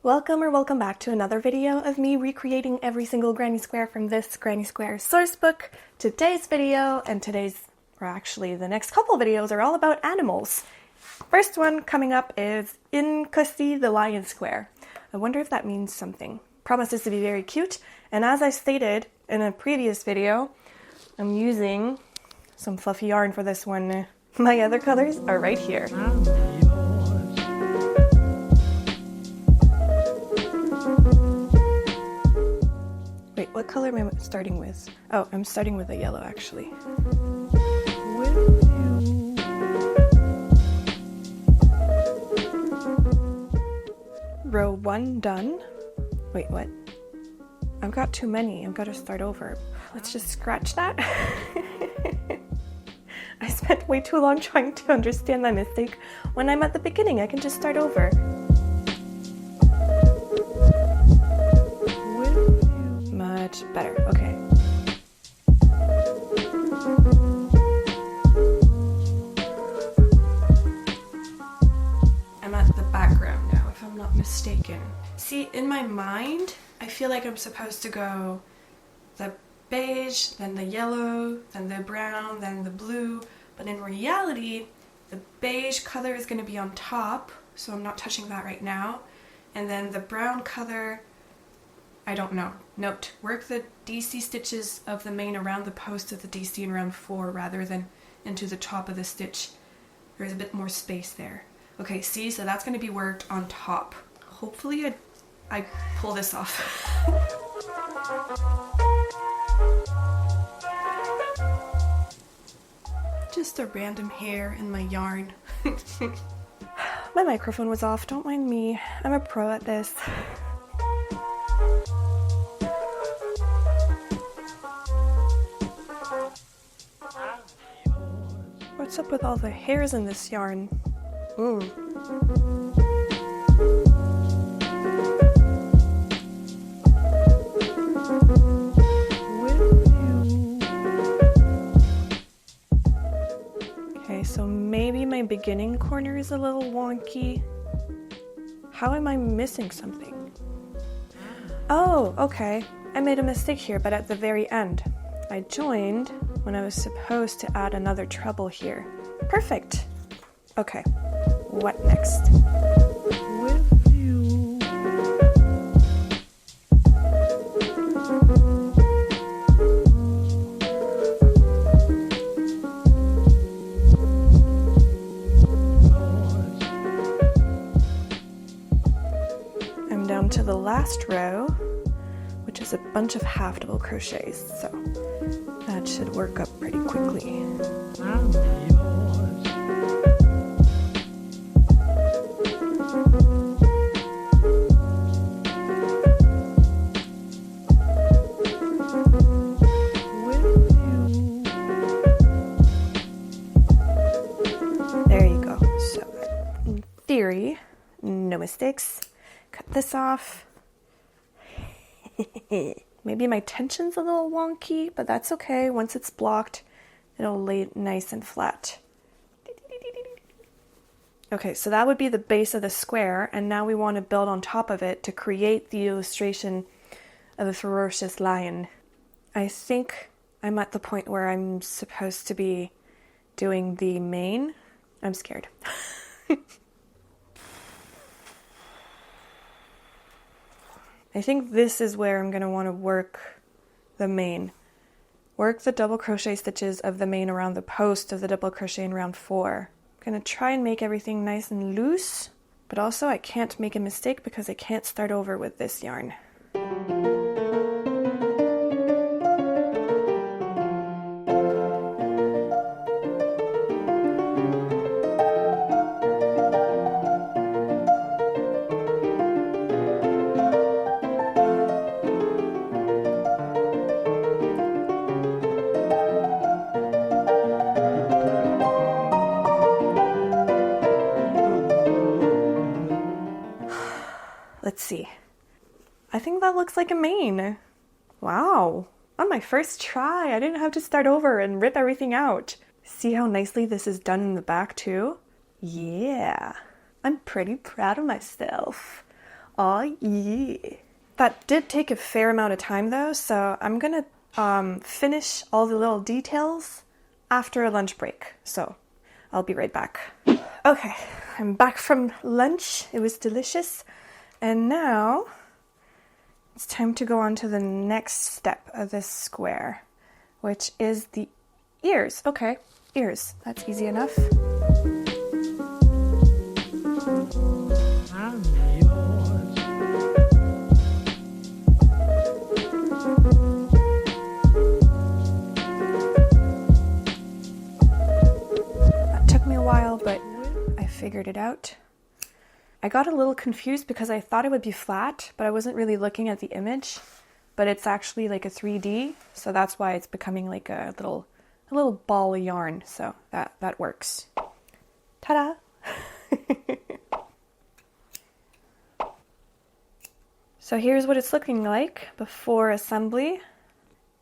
Welcome back to another video of me recreating every single granny square from this Granny Square sourcebook. Today's video and the next couple videos are all about animals. First one coming up is Inkasi the lion square. I wonder if that means something. Promises to be very cute, and as I stated in a previous video, I'm using some fluffy yarn for this one. My other colors are right here. Wait, what color am I starting with? Oh, I'm starting with the yellow actually. Row 1 done. Wait, what? I've got too many. I've got to start over. Let's just scratch that. I spent way too long trying to understand my mistake. When I'm at the beginning, I can just start over. Much better. Okay. I'm at the background now, if I'm not mistaken. See, in my mind, I feel like I'm supposed to go the beige, then the yellow, then the brown, then the blue, but in reality, the beige color is going to be on top, so I'm not touching that right now, and then the brown color, I don't know. Note, work the DC stitches of the main around the post of the DC in round 4 rather than into the top of the stitch. There's a bit more space there. Okay, see, so that's going to be worked on top. Hopefully I pull this off. Just a random hair in my yarn. My microphone was off, don't mind me. I'm a pro at this. What's up with all the hairs in this yarn? Okay, so maybe my beginning corner is a little wonky. How am I missing something? Oh, okay. I made a mistake here, but at the very end. I joined when I was supposed to add another treble here. Perfect. Okay, what next? With you. I'm down to the last row, which is a bunch of half double crochets, so that should work up pretty quickly. There you go. So, in theory, no mistakes. Cut this off. Maybe my tension's a little wonky, but that's okay. Once it's blocked, it'll lay nice and flat. Okay, so that would be the base of the square, and now we want to build on top of it to create the illustration of a ferocious lion. I think I'm at the point where I'm supposed to be doing the mane. I'm scared. I think this is where I'm going to want to work the mane. Work the double crochet stitches of the mane around the post of the double crochet in round 4. I'm going to try and make everything nice and loose, but also I can't make a mistake because I can't start over with this yarn. Let's see. I think that looks like a mane. Wow. On my first try, I didn't have to start over and rip everything out. See how nicely this is done in the back too? Yeah. I'm pretty proud of myself. Oh yeah. That did take a fair amount of time though, so I'm gonna finish all the little details after a lunch break. So I'll be right back. Okay, I'm back from lunch. It was delicious. And now it's time to go on to the next step of this square, which is the ears. Okay, ears. That's easy enough. I'm yours. That took me a while, but I figured it out. I got a little confused because I thought it would be flat, but I wasn't really looking at the image. But it's actually like a 3D, so that's why it's becoming like a little ball of yarn. So that works. Ta-da! So here's what it's looking like before assembly.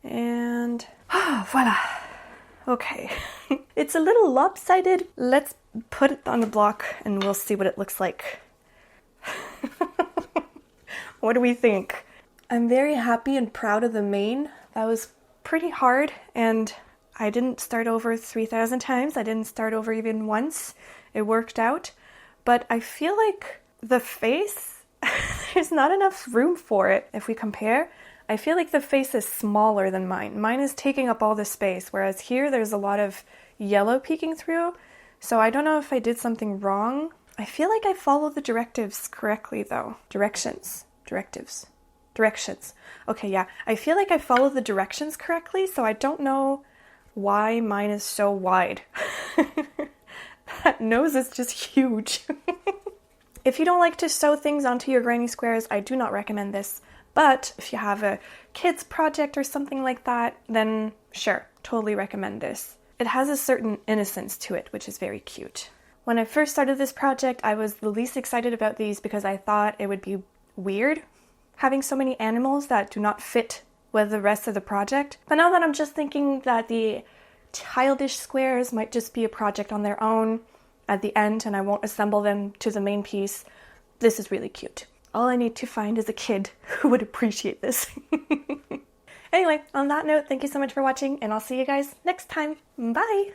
And voila! Okay. It's a little lopsided. Let's put it on the block and we'll see what it looks like. What do we think? I'm very happy and proud of the mane. That was pretty hard and I didn't start over 3,000 times. I didn't start over even once. It worked out. But I feel like the face, there's not enough room for it if we compare. I feel like the face is smaller than mine. Mine is taking up all the space, whereas here there's a lot of yellow peeking through. So I don't know if I did something wrong. I feel like I followed the directives correctly though. Directions. Okay, yeah. I feel like I followed the directions correctly, so I don't know why mine is so wide. That nose is just huge. If you don't like to sew things onto your granny squares, I do not recommend this. But if you have a kids project or something like that, then sure, totally recommend this. It has a certain innocence to it, which is very cute. When I first started this project, I was the least excited about these because I thought it would be weird having so many animals that do not fit with the rest of the project. But now that I'm just thinking that the childish squares might just be a project on their own at the end and I won't assemble them to the main piece, this is really cute. All I need to find is a kid who would appreciate this. Anyway, on that note, thank you so much for watching and I'll see you guys next time. Bye!